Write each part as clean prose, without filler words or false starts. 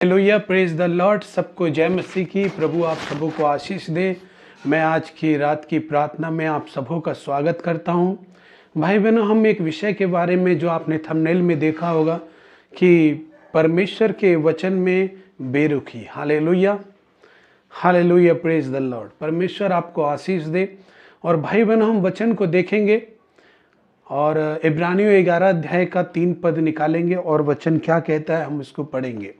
Hallelujah, praise the Lord. सबको जय मसीह की। प्रभु आप सबों को आशीष दे। मैं आज की रात की प्रार्थना में आप सबों का स्वागत करता हूं। भाई बहनों, हम एक विषय के बारे में जो आपने थंबनेल में देखा होगा कि परमेश्वर के वचन में बेरुखी। Hallelujah, hallelujah, praise the lord. परमेश्वर आपको आशीष दे। और भाई बहनों, हम वचन को देखेंगे और इब्रानियों 11 अध्याय का 3 पद निकालेंगे और वचन क्या कहता है हम इसको पढ़ेंगे।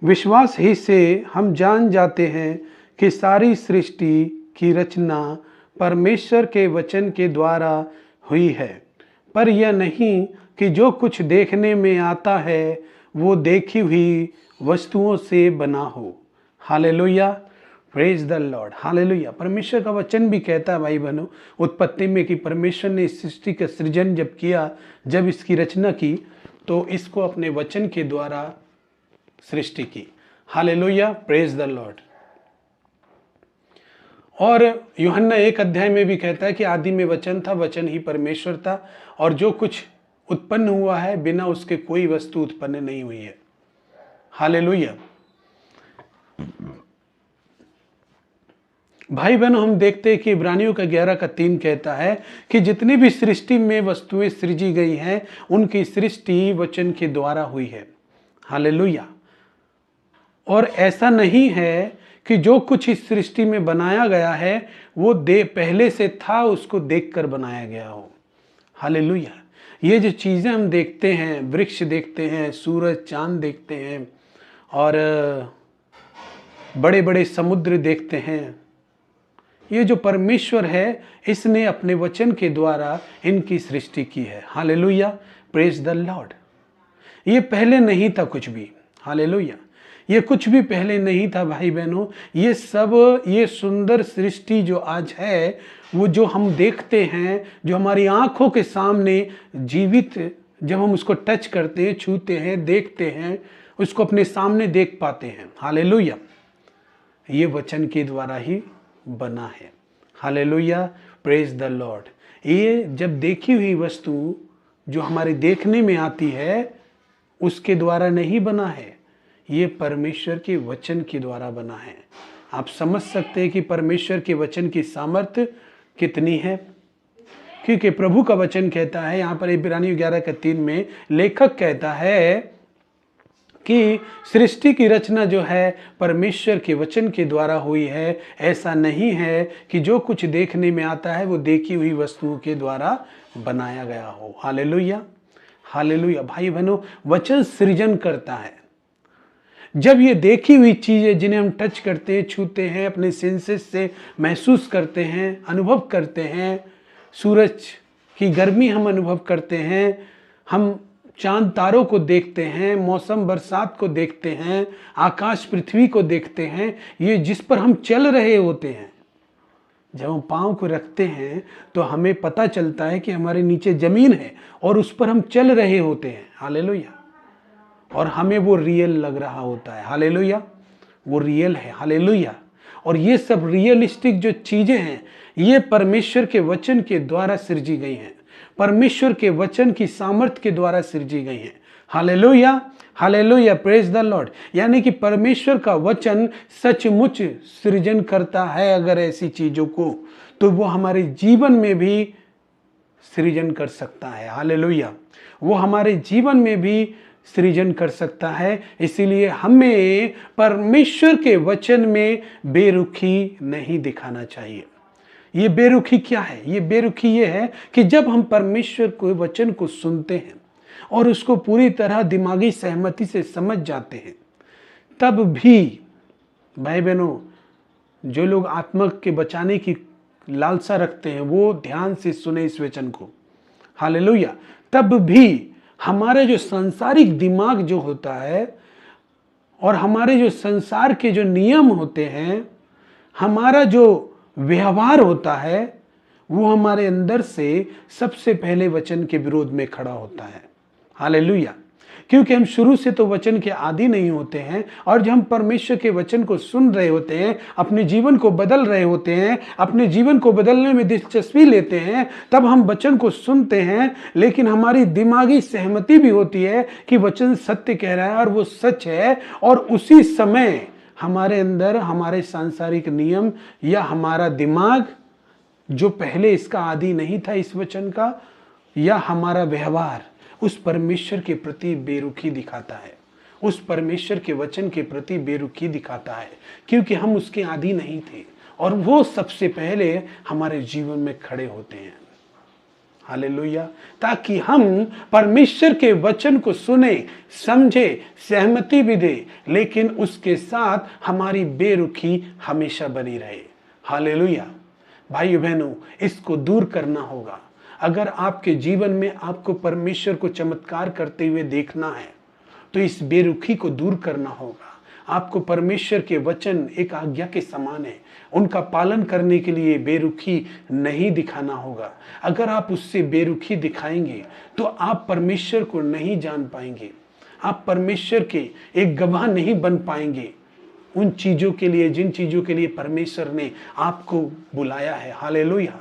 विश्वास ही से हम जान जाते हैं कि सारी सृष्टि की रचना परमेश्वर के वचन के द्वारा हुई है, पर यह नहीं कि जो कुछ देखने में आता है वो देखी हुई वस्तुओं से बना हो। Hallelujah, praise the lord. Hallelujah. परमेश्वर का वचन भी कहता है भाई बहनों उत्पत्ति में कि परमेश्वर ने इस सृष्टि का सृजन जब किया, जब इसकी रचना की, तो इसको अपने वचन के द्वारा सृष्टि की। Hallelujah, praise the Lord. और यूहन्ना 1 अध्याय में भी कहता है कि आदि में वचन था, वचन ही परमेश्वर था, और जो कुछ उत्पन्न हुआ है बिना उसके कोई वस्तु उत्पन्न नहीं हुई है। हालेलुया। भाई बहनों, हम देखते हैं कि इब्रानियों का 11 का 3 कहता है कि जितनी भी सृष्टि में वस्तुएं सृजी गई हैं उनकी सृष्टि वचन के द्वारा हुई है। हालेलुया। और ऐसा नहीं है कि जो कुछ इस सृष्टि में बनाया गया है वो पहले से था, उसको देखकर बनाया गया हो। हालेलुया। ये जो चीज़ें हम देखते हैं, वृक्ष देखते हैं, सूरज चांद देखते हैं और बड़े बड़े समुद्र देखते हैं, ये जो परमेश्वर है इसने अपने वचन के द्वारा इनकी सृष्टि की है। Hallelujah, praise the Lord. ये पहले नहीं था कुछ भी। हालेलुया। ये कुछ भी पहले नहीं था भाई बहनों। ये सब, ये सुंदर सृष्टि जो आज है, वो जो हम देखते हैं, जो हमारी आंखों के सामने जीवित, जब हम उसको टच करते हैं, छूते हैं, देखते हैं, उसको अपने सामने देख पाते हैं। हालेलुया। ये वचन के द्वारा ही बना है। Hallelujah, praise the Lord. ये जब देखी हुई वस्तु जो हमारे देखने में आती है उसके द्वारा नहीं बना है, ये परमेश्वर के वचन के द्वारा बना है। आप समझ सकते हैं कि परमेश्वर के वचन की सामर्थ्य कितनी है, क्योंकि प्रभु का वचन कहता है, यहाँ पर इब्रानियों 11 का 3 में लेखक कहता है कि सृष्टि की रचना जो है परमेश्वर के वचन के द्वारा हुई है। ऐसा नहीं है कि जो कुछ देखने में आता है वो देखी हुई वस्तुओं के द्वारा बनाया गया हो। Hallelujah, hallelujah. भाई बहनों, वचन सृजन करता है। जब ये देखी हुई चीजें जिन्हें हम टच करते हैं, छूते हैं, अपने सेंसेस से महसूस करते हैं, अनुभव करते हैं, सूरज की गर्मी हम अनुभव करते हैं, हम चांद तारों को देखते हैं, मौसम बरसात को देखते हैं, आकाश पृथ्वी को देखते हैं, ये जिस पर हम चल रहे होते हैं, जब हम पाँव को रखते हैं तो हमें पता चलता है कि हमारे नीचे जमीन है और उस पर हम चल रहे होते हैं। हालेलुया। और हमें वो रियल लग रहा होता है। हालेलुया, वो रियल है। हालेलुया। और ये सब रियलिस्टिक जो चीजें हैं ये परमेश्वर के वचन के द्वारा सृजी गई हैं, परमेश्वर के वचन की सामर्थ्य के द्वारा सृजी गई हैं। Hallelujah, hallelujah, praise the Lord. यानी कि परमेश्वर का वचन सचमुच सृजन करता है अगर ऐसी चीजों को, तो वो हमारे जीवन में भी सृजन कर सकता है। हालेलुया, वो हमारे जीवन में भी सृजन कर सकता है। इसीलिए हमें परमेश्वर के वचन में बेरुखी नहीं दिखाना चाहिए। ये बेरुखी क्या है? ये बेरुखी ये है कि जब हम परमेश्वर के वचन को सुनते हैं और उसको पूरी तरह दिमागी सहमति से समझ जाते हैं, तब भी भाई बहनों, जो लोग आत्मा के बचाने की लालसा रखते हैं वो ध्यान से सुने इस वचन को। हालेलुया। तब भी हमारे जो सांसारिक दिमाग जो होता है और हमारे जो संसार के जो नियम होते हैं, हमारा जो व्यवहार होता है, वो हमारे अंदर से सबसे पहले वचन के विरोध में खड़ा होता है। हालेलुया। क्योंकि हम शुरू से तो वचन के आदी नहीं होते हैं, और जब हम परमेश्वर के वचन को सुन रहे होते हैं, अपने जीवन को बदल रहे होते हैं, अपने जीवन को बदलने में दिलचस्पी लेते हैं, तब हम वचन को सुनते हैं, लेकिन हमारी दिमागी सहमति भी होती है कि वचन सत्य कह रहा है और वो सच है, और उसी समय हमारे अंदर हमारे सांसारिक नियम या हमारा दिमाग जो पहले इसका आदी नहीं था इस वचन का, या हमारा व्यवहार उस परमेश्वर के प्रति बेरुखी दिखाता है, उस परमेश्वर के वचन के प्रति बेरुखी दिखाता है, क्योंकि हम उसके आदी नहीं थे, और वो सबसे पहले हमारे जीवन में खड़े होते हैं। हालेलुया। ताकि हम परमेश्वर के वचन को सुने, समझे, सहमति भी दे, लेकिन उसके साथ हमारी बेरुखी हमेशा बनी रहे। हालेलुया। भाइयों बहनों, इसको दूर करना होगा। अगर आपके जीवन में आपको परमेश्वर को चमत्कार करते हुए देखना है, तो इस बेरुखी को दूर करना होगा। आपको परमेश्वर के वचन एक आज्ञा के समान है, उनका पालन करने के लिए बेरुखी नहीं दिखाना होगा। अगर आप उससे बेरुखी दिखाएंगे तो आप परमेश्वर को नहीं जान पाएंगे, आप परमेश्वर के एक गवाह नहीं बन पाएंगे उन चीज़ों के लिए जिन चीज़ों के लिए परमेश्वर ने आपको बुलाया है। हालेलुया।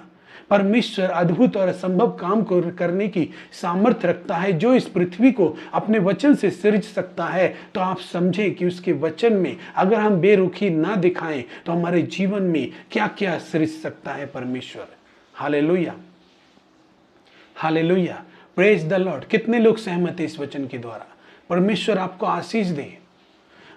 परमेश्वर अद्भुत और असंभव काम को करने की सामर्थ्य रखता है, जो इस पृथ्वी को अपने वचन से सृज सकता है। तो आप समझें कि उसके वचन में अगर हम बेरुखी ना दिखाएं तो हमारे जीवन में क्या क्या सृज सकता है परमेश्वर। Hallelujah, hallelujah, praise the Lord. कितने लोग सहमत हैं इस वचन के द्वारा? परमेश्वर आपको आशीष दे।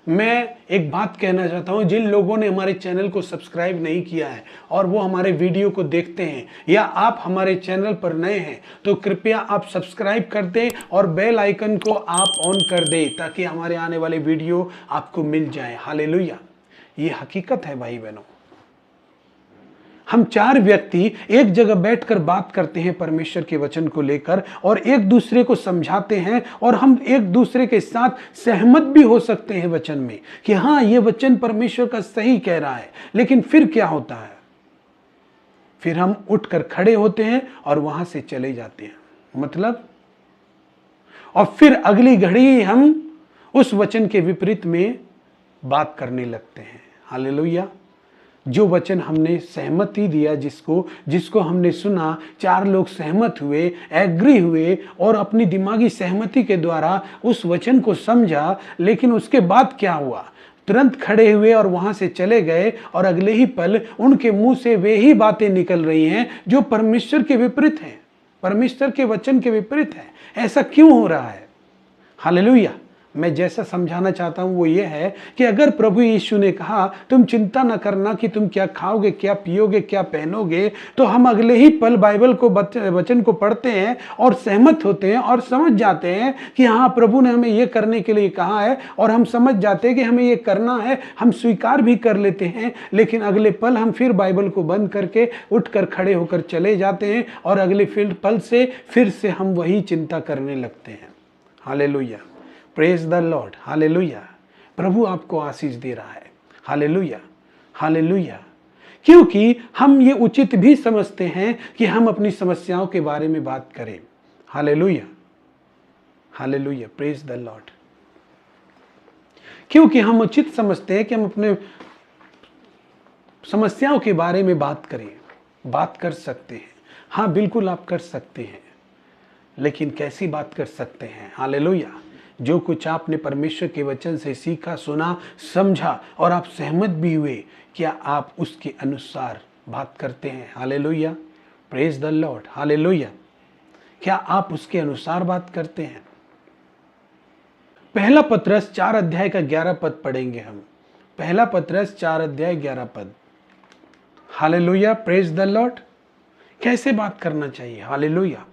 मैं एक बात कहना चाहता हूं, जिन लोगों ने हमारे चैनल को सब्सक्राइब नहीं किया है और वो हमारे वीडियो को देखते हैं, या आप हमारे चैनल पर नए हैं, तो कृपया आप सब्सक्राइब कर दें और बेल आइकन को आप ऑन कर दें, ताकि हमारे आने वाले वीडियो आपको मिल जाए। हालेलुया। ये हकीकत है भाई बहनों। हम 4 व्यक्ति एक जगह बैठकर बात करते हैं परमेश्वर के वचन को लेकर, और एक दूसरे को समझाते हैं, और हम एक दूसरे के साथ सहमत भी हो सकते हैं वचन में कि हाँ, ये वचन परमेश्वर का सही कह रहा है। लेकिन फिर क्या होता है? फिर हम उठकर खड़े होते हैं और वहां से चले जाते हैं, मतलब, और फिर अगली घड़ी हम उस वचन के विपरीत में बात करने लगते हैं। हालेलुया। जो वचन हमने सहमति दिया, जिसको हमने सुना, 4 लोग सहमत हुए, एग्री हुए, और अपनी दिमागी सहमति के द्वारा उस वचन को समझा, लेकिन उसके बाद क्या हुआ? तुरंत खड़े हुए और वहां से चले गए, और अगले ही पल उनके मुंह से वे ही बातें निकल रही हैं जो परमेश्वर के विपरीत हैं, परमेश्वर के वचन के विपरीत है। ऐसा क्यों हो रहा है? हालेलुया। मैं जैसा समझाना चाहता हूं वो ये है कि अगर प्रभु यीशु ने कहा तुम चिंता न करना कि तुम क्या खाओगे, क्या पियोगे, क्या पहनोगे, तो हम अगले ही पल बाइबल को, वचन को पढ़ते हैं और सहमत होते हैं और समझ जाते हैं कि हाँ, प्रभु ने हमें ये करने के लिए कहा है, और हम समझ जाते हैं कि हमें ये करना है, हम स्वीकार भी कर लेते हैं। लेकिन अगले पल हम फिर बाइबल को बंद करके उठकर खड़े होकर चले जाते हैं, और अगले पल से फिर से हम वही चिंता करने लगते हैं। Hallelujah, praise the lord. Hallelujah. प्रभु आपको आशीष दे रहा है। Hallelujah, hallelujah. क्योंकि हम ये उचित भी समझते हैं कि हम अपनी समस्याओं के बारे में बात करें। Hallelujah, hallelujah, praise the Lord. क्योंकि हम उचित समझते हैं कि हम अपने समस्याओं के बारे में बात करें, बात कर सकते हैं। हाँ, बिल्कुल आप कर सकते हैं, लेकिन कैसी बात कर सकते हैं? हालेलुया। जो कुछ आपने परमेश्वर के वचन से सीखा, सुना, समझा, और आप सहमत भी हुए, क्या आप उसके अनुसार बात करते हैं? Hallelujah, praise the lord. Hallelujah. क्या आप उसके अनुसार बात करते हैं? पहला पतरस 4 अध्याय का 11 पद पढ़ेंगे हम। पहला पतरस 4 अध्याय 11 पद। Hallelujah, praise the Lord. कैसे बात करना चाहिए? हालेलुया।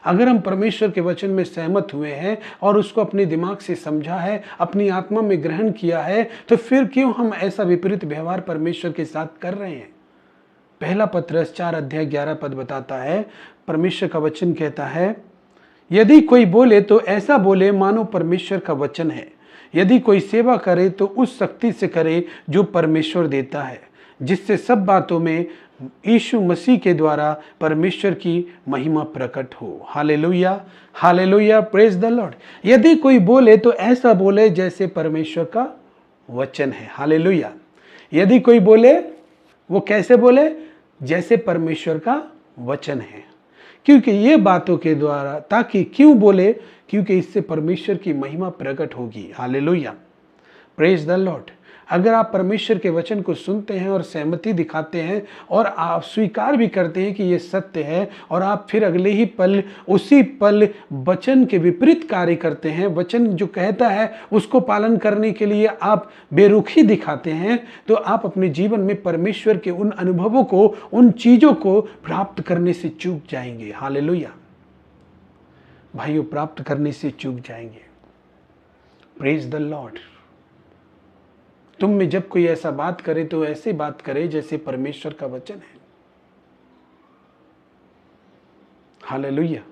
अगर हम परमेश्वर के वचन में सहमत हुए हैं और उसको अपने दिमाग से समझा है, अपनी आत्मा में ग्रहण किया है, तो फिर क्यों हम ऐसा विपरीत व्यवहार परमेश्वर के साथ कर रहे हैं? पहला पतरस 4 अध्याय 11 पद बताता है, परमेश्वर का वचन कहता है, यदि कोई बोले तो ऐसा बोले मानो परमेश्वर का वचन है। यदि कोई सेवा करे तो उस शक्ति से करे जो परमेश्वर देता है, जिससे सब बातों में यीशु मसीह के द्वारा परमेश्वर की महिमा प्रकट हो। Hallelujah, hallelujah, praise the Lord. यदि कोई बोले तो ऐसा बोले जैसे परमेश्वर का वचन है। हालेलुया। यदि कोई बोले, वो कैसे बोले? जैसे परमेश्वर का वचन है। क्योंकि ये बातों के द्वारा, ताकि क्यों बोले? क्योंकि इससे परमेश्वर की महिमा प्रकट होगी। Hallelujah, praise the Lord. अगर आप परमेश्वर के वचन को सुनते हैं और सहमति दिखाते हैं और आप स्वीकार भी करते हैं कि ये सत्य है, और आप फिर अगले ही पल, उसी पल वचन के विपरीत कार्य करते हैं, वचन जो कहता है उसको पालन करने के लिए आप बेरुखी दिखाते हैं, तो आप अपने जीवन में परमेश्वर के उन अनुभवों को, उन चीज़ों को प्राप्त करने से चूक जाएंगे। हालेलुया भाइयों, प्राप्त करने से चूक जाएंगे। Praise the Lord. तुम में जब कोई ऐसा बात करे तो ऐसे बात करे जैसे परमेश्वर का वचन है। हालेलुया।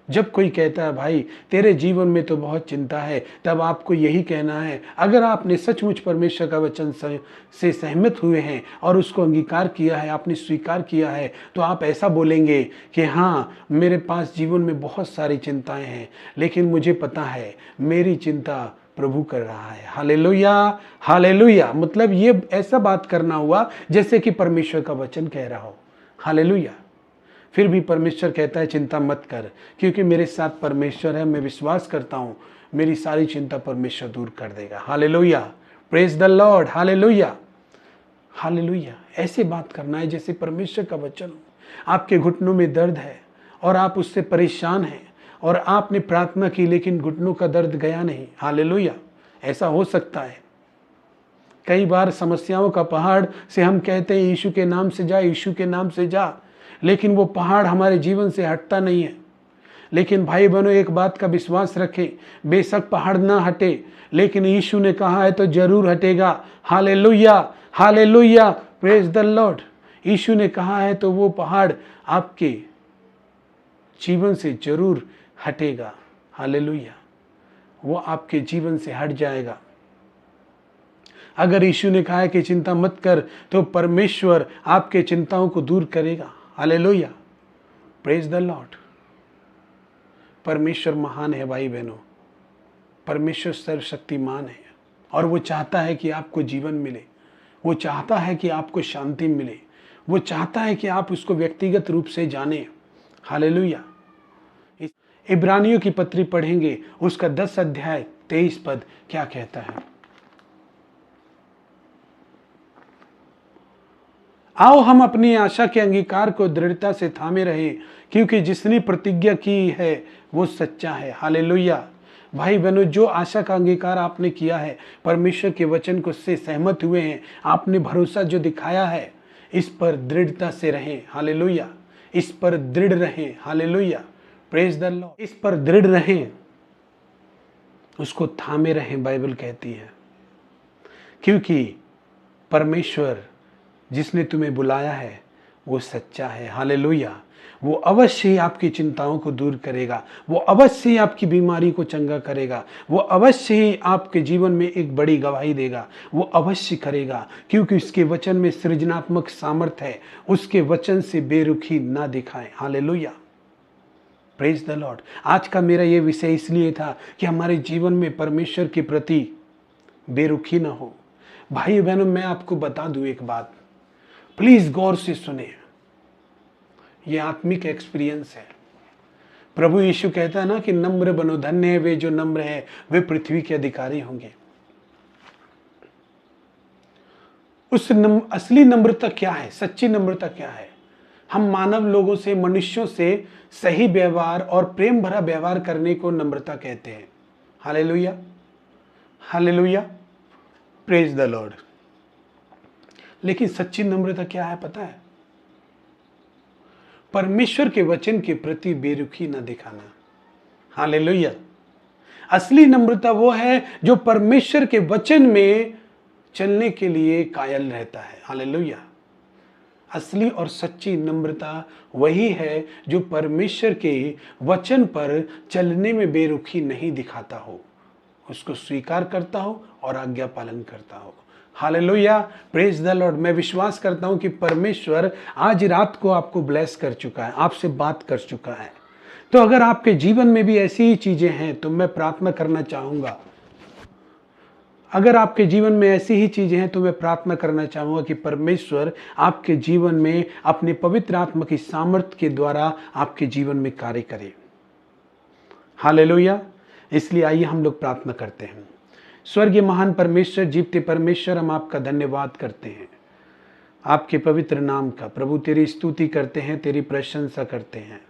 जब कोई कहता है भाई तेरे जीवन में तो बहुत चिंता है, तब आपको यही कहना है, अगर आपने सचमुच परमेश्वर का वचन से सहमत हुए हैं और उसको अंगीकार किया है, आपने स्वीकार किया है, तो आप ऐसा बोलेंगे कि हाँ, मेरे पास जीवन में बहुत सारी चिंताएं हैं, लेकिन मुझे पता है मेरी चिंता प्रभु कर रहा है। Hallelujah, hallelujah. मतलब ये ऐसा बात करना हुआ जैसे कि परमेश्वर का वचन कह रहा हो। हालेलुया। फिर भी परमेश्वर कहता है चिंता मत कर, क्योंकि मेरे साथ परमेश्वर है, मैं विश्वास करता हूँ मेरी सारी चिंता परमेश्वर दूर कर देगा। Hallelujah, praise the lord. Hallelujah, hallelujah. ऐसे बात करना है जैसे परमेश्वर का वचन हो। आपके घुटनों में दर्द है और आप उससे परेशान हैं, और आपने प्रार्थना की लेकिन घुटनों का दर्द गया नहीं। हालेलुया, ऐसा हो सकता है। कई बार समस्याओं का पहाड़ से हम कहते हैं यीशु के नाम से जा, यीशु के नाम से जा, लेकिन वो पहाड़ हमारे जीवन से हटता नहीं है। लेकिन भाई बहनों, एक बात का विश्वास रखें, बेशक पहाड़ ना हटे, लेकिन यीशु ने कहा है तो जरूर हटेगा। Hallelujah, hallelujah, praise the lord. यीशु ने कहा है तो वो पहाड़ आपके जीवन से जरूर हटेगा। हालेलुया, वो आपके जीवन से हट जाएगा। अगर यीशु ने कहा है कि चिंता मत कर, तो परमेश्वर आपके चिंताओं को दूर करेगा। Hallelujah, praise the lord. परमेश्वर महान है भाई बहनों, परमेश्वर सर्वशक्तिमान है, और वो चाहता है कि आपको जीवन मिले, वो चाहता है कि आपको शांति मिले, वो चाहता है कि आप उसको व्यक्तिगत रूप से जानें। हालेलुया। इब्रानियों की पत्री पढ़ेंगे, उसका 10 अध्याय 23 पद क्या कहता है? आओ हम अपनी आशा के अंगीकार को दृढ़ता से थामे रहे, क्योंकि जिसने प्रतिज्ञा की है वो सच्चा है। हालेलुया। भाई बहनों, जो आशा का अंगीकार आपने किया है, परमेश्वर के वचन को से सहमत हुए हैं, आपने भरोसा जो दिखाया है, इस पर दृढ़ता से रहें। हालेलुया, इस पर दृढ़ रहें। Hallelujah, praise the Lord. इस पर दृढ़ रहें, उसको थामे रहें, बाइबल कहती है, क्योंकि परमेश्वर जिसने तुम्हें बुलाया है वो सच्चा है। हालेलुया। वो अवश्य ही आपकी चिंताओं को दूर करेगा, वो अवश्य ही आपकी बीमारी को चंगा करेगा, वो अवश्य ही आपके जीवन में एक बड़ी गवाही देगा, वो अवश्य करेगा, क्योंकि उसके वचन में सृजनात्मक सामर्थ्य है। उसके वचन से बेरुखी ना दिखाएं। Hallelujah, praise the Lord. आज का मेरा ये विषय इसलिए था कि हमारे जीवन में परमेश्वर के प्रति बेरुखी ना हो। भाई बहनों, मैं आपको बता दूं एक बात, प्लीज गौर से सुने, ये आत्मिक एक्सपीरियंस है। प्रभु यीशु कहता है ना कि नम्र बनो, धन्य है वे जो नम्र है, वे पृथ्वी के अधिकारी होंगे। असली नम्रता क्या है? सच्ची नम्रता क्या है? हम मानव लोगों से, मनुष्यों से सही व्यवहार और प्रेम भरा व्यवहार करने को नम्रता कहते हैं। Hallelujah, hallelujah, praise the Lord. लेकिन सच्ची नम्रता क्या है पता है? परमेश्वर के वचन के प्रति बेरुखी न दिखाना। हालेलुया। असली नम्रता वो है जो परमेश्वर के वचन में चलने के लिए कायल रहता है। हालेलुया। असली और सच्ची नम्रता वही है जो परमेश्वर के वचन पर चलने में बेरुखी नहीं दिखाता हो, उसको स्वीकार करता हो और आज्ञा पालन करता हो। Hallelujah, praise the Lord. मैं विश्वास करता हूं कि परमेश्वर आज रात को आपको ब्लेस कर चुका है, आपसे बात कर चुका है। तो अगर आपके जीवन में भी ऐसी ही चीजें हैं तो मैं प्रार्थना करना चाहूंगा, अगर आपके जीवन में ऐसी ही चीजें हैं तो मैं प्रार्थना करना चाहूंगा कि परमेश्वर आपके जीवन में अपने पवित्र आत्मा की सामर्थ्य के द्वारा आपके जीवन में कार्य करे। हालेलुया। इसलिए आइए हम लोग प्रार्थना करते हैं। स्वर्गीय महान परमेश्वर, जीवते परमेश्वर, हम आपका धन्यवाद करते हैं आपके पवित्र नाम का। प्रभु तेरी स्तुति करते हैं, तेरी प्रशंसा करते हैं।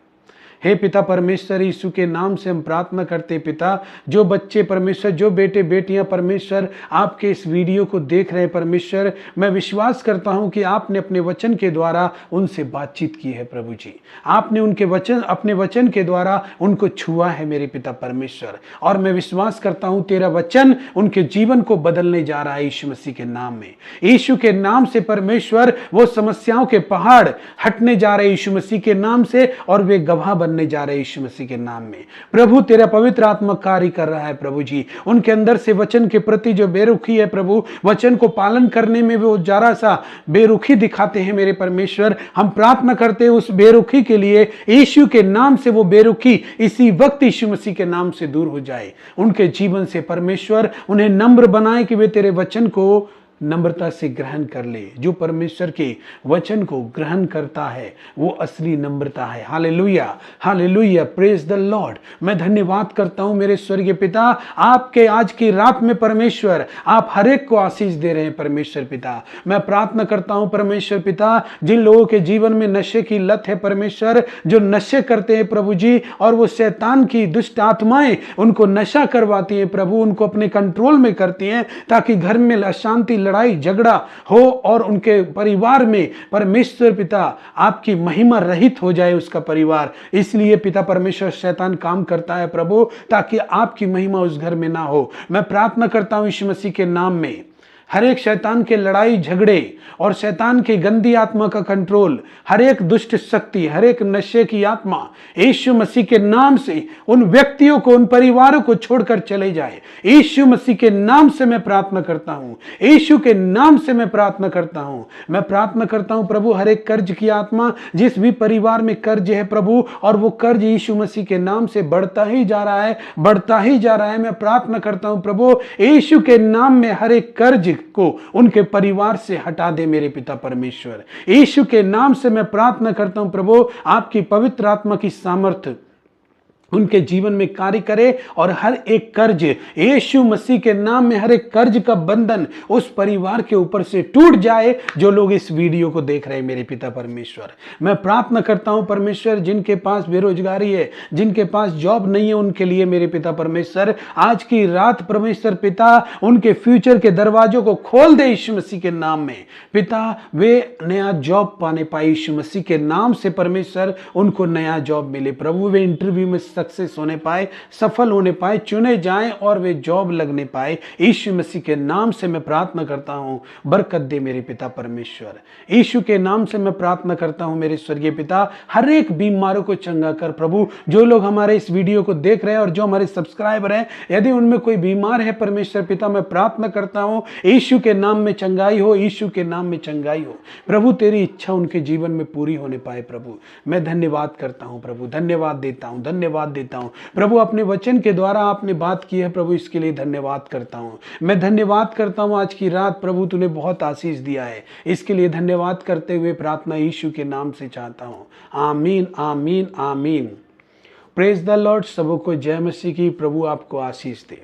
हे पिता परमेश्वर, यीशु के नाम से हम प्रार्थना करते हैं पिता, जो बच्चे परमेश्वर, जो बेटे बेटियां परमेश्वर आपके इस वीडियो को देख रहे हैं परमेश्वर, मैं विश्वास करता हूं कि आपने अपने वचन के द्वारा उनसे बातचीत की है प्रभु जी। आपने उनके वचन, अपने वचन के द्वारा उनको छुआ है मेरे पिता परमेश्वर। और मैं विश्वास करता हूं तेरा वचन उनके जीवन को बदलने जा रहा है यीशु मसीह के नाम में। यीशु के नाम से परमेश्वर वो समस्याओं के पहाड़ हटने जा रहे यीशु मसीह के नाम से, और वे गवाह बनने जा रहे यीशु मसीह के नाम में। प्रभु तेरा पवित्र आत्मा कार्य कर रहा है प्रभु जी। उनके अंदर से वचन के प्रति जो बेरुखी है प्रभु, वचन को पालन करने में वो जरा सा बेरुखी दिखाते हैं मेरे परमेश्वर, हम प्रार्थना करते हैं उस बेरुखी के लिए यीशु के नाम से वो बेरुखी इसी वक्त यीशु मसीह के नाम से दूर हो जाए। उनके जीवन से परमेश्वर उन्हें नम्र बनाए कि वे तेरे वचन को नम्रता से ग्रहण कर ले। जो परमेश्वर के वचन को ग्रहण करता है वो असली नम्रता है। Hallelujah, hallelujah, praise the Lord. मैं धन्यवाद करता हूं मेरे स्वर्गीय पिता, आपके आज की रात में परमेश्वर आप हर एक को आशीष दे रहे हैं परमेश्वर पिता। मैं प्रार्थना करता हूं परमेश्वर पिता, जिन लोगों के जीवन में नशे की लत है परमेश्वर, जो नशे करते हैं प्रभु जी, और वो शैतान की दुष्ट आत्माएं उनको नशा करवाती हैं प्रभु, उनको अपने कंट्रोल में करती हैं, ताकि घर में अशांति, लड़ाई झगड़ा हो और उनके परिवार में परमेश्वर पिता आपकी महिमा रहित हो जाए उसका परिवार। इसलिए पिता परमेश्वर शैतान काम करता है प्रभु, ताकि आपकी महिमा उस घर में ना हो। मैं प्रार्थना करता हूं यीशु मसीह के नाम में हर एक शैतान के लड़ाई झगड़े और शैतान की गंदी आत्मा का कंट्रोल, हर एक दुष्ट शक्ति, हर एक नशे की आत्मा यीशु मसीह के नाम से उन व्यक्तियों को, उन परिवारों को छोड़कर चले जाए। यीशु मसीह के नाम से मैं प्रार्थना करता हूं, यीशु के नाम से मैं प्रार्थना करता हूं। मैं प्रार्थना करता हूं प्रभु, हर एक कर्ज की आत्मा, जिस भी परिवार में कर्ज है प्रभु, और वो कर्ज यीशु मसीह के नाम से बढ़ता ही जा रहा है, बढ़ता ही जा रहा है। मैं प्रार्थना करता हूं प्रभु, यीशु के नाम में हर एक कर्ज को उनके परिवार से हटा दे मेरे पिता परमेश्वर। यीशु के नाम से मैं प्रार्थना करता हूं प्रभु, आपकी पवित्र आत्मा की सामर्थ्य उनके जीवन में कार्य करे, और हर एक कर्ज यीशु मसीह के नाम में, हर एक कर्ज का बंधन उस परिवार के ऊपर से टूट जाए जो लोग इस वीडियो को देख रहे हैं मेरे पिता परमेश्वर। मैं प्रार्थना करता हूं परमेश्वर, जिनके पास बेरोजगारी है, जिनके पास जॉब नहीं है, उनके लिए मेरे पिता परमेश्वर आज की रात परमेश्वर पिता उनके फ्यूचर के दरवाजों को खोल दे यीशु मसीह के नाम में पिता। वे नया जॉब पाने पाए यीशु मसीह के नाम से परमेश्वर, उनको नया जॉब मिले प्रभु, वे इंटरव्यू में सक्सेस होने पाए, सफल होने पाए, चुने जाएं और वे जॉब लगने पाए। यीशु मसीह के नाम से मैं प्रार्थना करता हूं, बरकत दे मेरे पिता परमेश्वर। यीशु के नाम से मैं प्रार्थना करता हूं मेरे स्वर्गीय पिता, हर एक बीमारों को चंगा कर प्रभु। जो लोग हमारे इस वीडियो को देख रहे हैं और जो हमारे सब्सक्राइबर हैं, यदि उनमें कोई बीमार है परमेश्वर पिता, मैं प्रार्थना करता हूं यीशु के नाम में चंगाई हो, यीशु के नाम में चंगाई हो प्रभु। तेरी इच्छा उनके जीवन में पूरी होने पाए प्रभु। मैं धन्यवाद करता हूं प्रभु, धन्यवाद देता हूं, धन्यवाद देता हूं प्रभु। अपने वचन के द्वारा आपने बात की है प्रभु, इसके लिए धन्यवाद करता हूं। मैं धन्यवाद करता हूं आज की रात प्रभु, तूने बहुत आशीष दिया है, इसके लिए धन्यवाद करते हुए प्रार्थना यीशु के नाम से चाहता हूं। आमीन, आमीन, आमीन। Praise the Lord. सबों को जय मसीह की। प्रभु आपको आशीष दे।